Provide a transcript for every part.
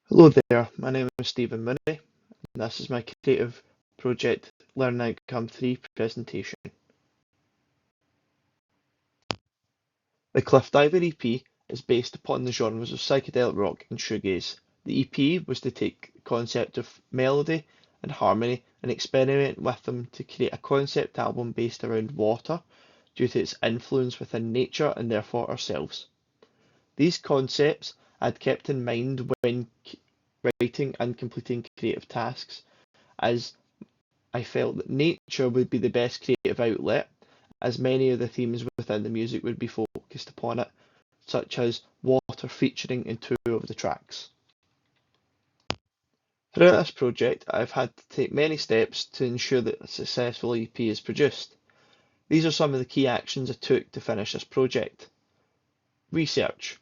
Hello there, my name is Stephen Murray, and this is my creative Project LO3 presentation. The Cliff Diver EP is based upon the genres of psychedelic rock and shoegaze. The EP was to take the concept of melody and harmony and experiment with them to create a concept album based around water due to its influence within nature and therefore ourselves. These concepts I had kept in mind when writing and completing creative tasks, as I felt that nature would be the best creative outlet, as many of the themes within the music would be focused upon it, such as water featuring in two of the tracks. Throughout this project, I've had to take many steps to ensure that a successful EP is produced. These are some of the key actions I took to finish this project. Research.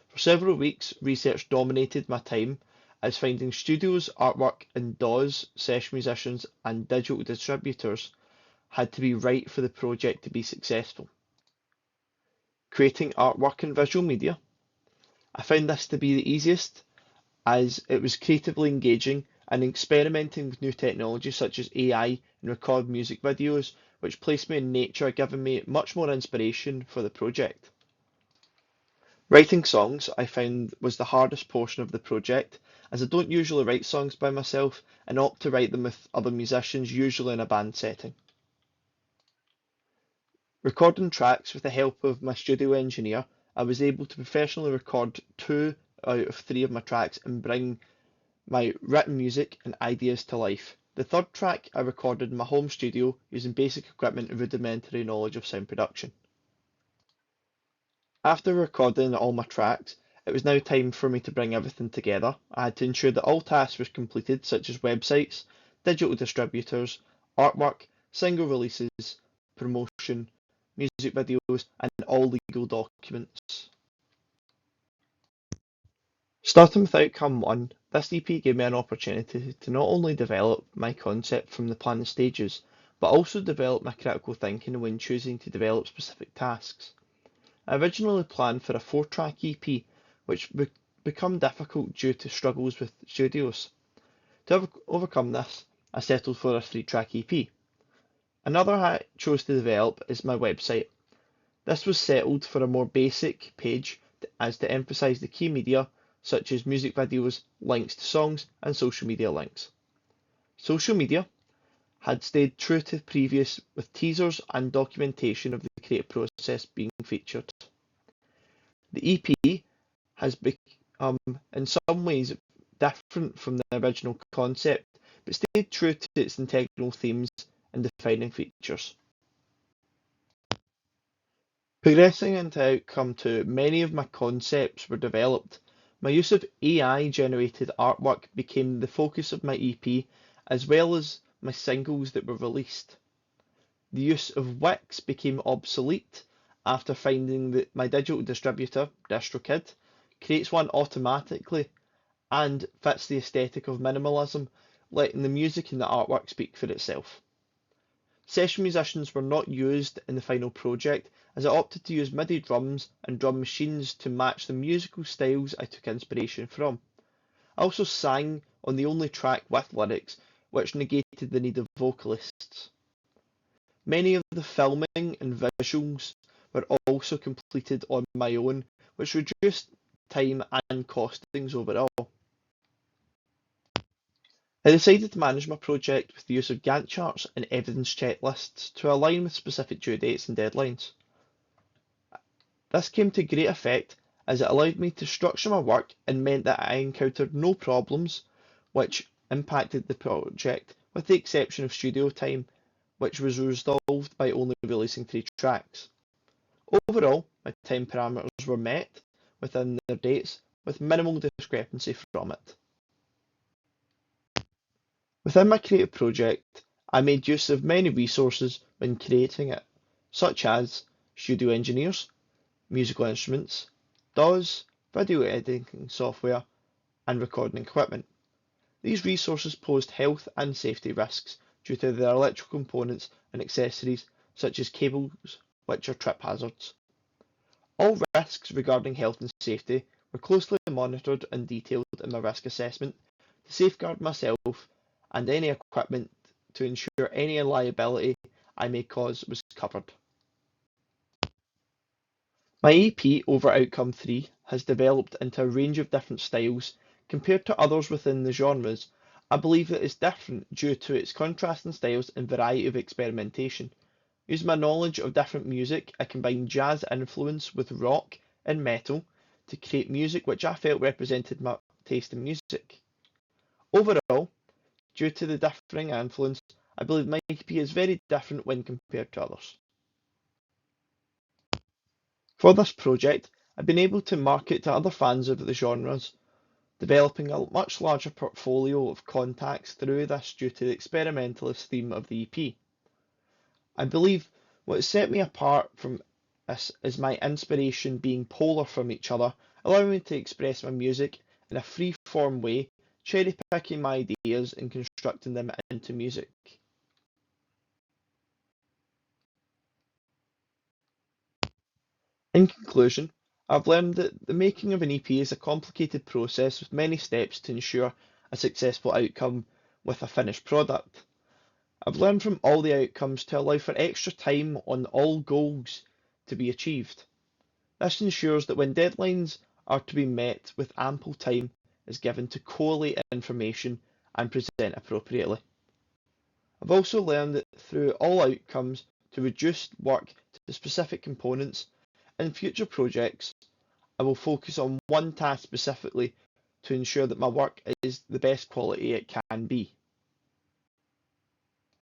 For several weeks, research dominated my time, as finding studios, artwork, and DAWs, session musicians, and digital distributors had to be right for the project to be successful. Creating artwork and visual media. I found this to be the easiest, as it was creatively engaging, and experimenting with new technologies such as AI and record music videos, which placed me in nature, giving me much more inspiration for the project. Writing songs I found was the hardest portion of the project, as I don't usually write songs by myself and opt to write them with other musicians, usually in a band setting. Recording tracks with the help of my studio engineer, I was able to professionally record 2 out of 3 of my tracks and bring my written music and ideas to life. The third track I recorded in my home studio using basic equipment and rudimentary knowledge of sound production. After recording all my tracks, it was now time for me to bring everything together. I had to ensure that all tasks were completed, such as websites, digital distributors, artwork, single releases, promotion, music videos, and all legal documents. Starting with outcome 1, this EP gave me an opportunity to not only develop my concept from the planning stages, but also develop my critical thinking when choosing to develop specific tasks. I originally planned for a 4-track EP, which would become difficult due to struggles with studios. To overcome this, I settled for a 3-track EP. Another I chose to develop is my website. This was settled for a more basic page as to emphasise the key media such as music videos, links to songs, and social media links. Social media had stayed true to previous with teasers and documentation of the creative process being featured. The EP has become in some ways different from the original concept, but stayed true to its integral themes and defining features. Progressing into outcome 2, many of my concepts were developed. My use of AI generated artwork became the focus of my EP, as well as my singles that were released. The use of Wix became obsolete after finding that my digital distributor, DistroKid, creates one automatically and fits the aesthetic of minimalism, letting the music and the artwork speak for itself. Session musicians were not used in the final project, as I opted to use MIDI drums and drum machines to match the musical styles I took inspiration from. I also sang on the only track with lyrics, which negated the need of vocalists. Many of the filming and visuals were also completed on my own, which reduced time and costings overall. I decided to manage my project with the use of Gantt charts and evidence checklists to align with specific due dates and deadlines. This came to great effect as it allowed me to structure my work and meant that I encountered no problems which impacted the project, with the exception of studio time, which was resolved by only releasing 3 tracks. Overall, my time parameters were met within their dates, with minimal discrepancy from it. Within my creative project, I made use of many resources when creating it, such as studio engineers, musical instruments, DAWs, video editing software, and recording equipment. These resources posed health and safety risks due to their electrical components and accessories, such as cables, which are trip hazards. All risks regarding health and safety were closely monitored and detailed in my risk assessment to safeguard myself and any equipment to ensure any liability I may cause was covered. My EP over Outcome 3 has developed into a range of different styles. Compared to others within the genres, I believe it is different due to its contrasting styles and variety of experimentation. Using my knowledge of different music, I combined jazz influence with rock and metal to create music which I felt represented my taste in music. Overall, due to the differing influence, I believe my EP is very different when compared to others. For this project, I've been able to market to other fans of the genres, developing a much larger portfolio of contacts through this due to the experimentalist theme of the EP. I believe what has set me apart from this is my inspiration being polar from each other, allowing me to express my music in a free-form way, cherry-picking my ideas and constructing them into music. In conclusion, I've learned that the making of an EP is a complicated process with many steps to ensure a successful outcome with a finished product. I've learned from all the outcomes to allow for extra time on all goals to be achieved. This ensures that when deadlines are to be met with ample time is given to collate information and present appropriately. I've also learned that through all outcomes to reduce work to specific components. In future projects, I will focus on one task specifically to ensure that my work is the best quality it can be.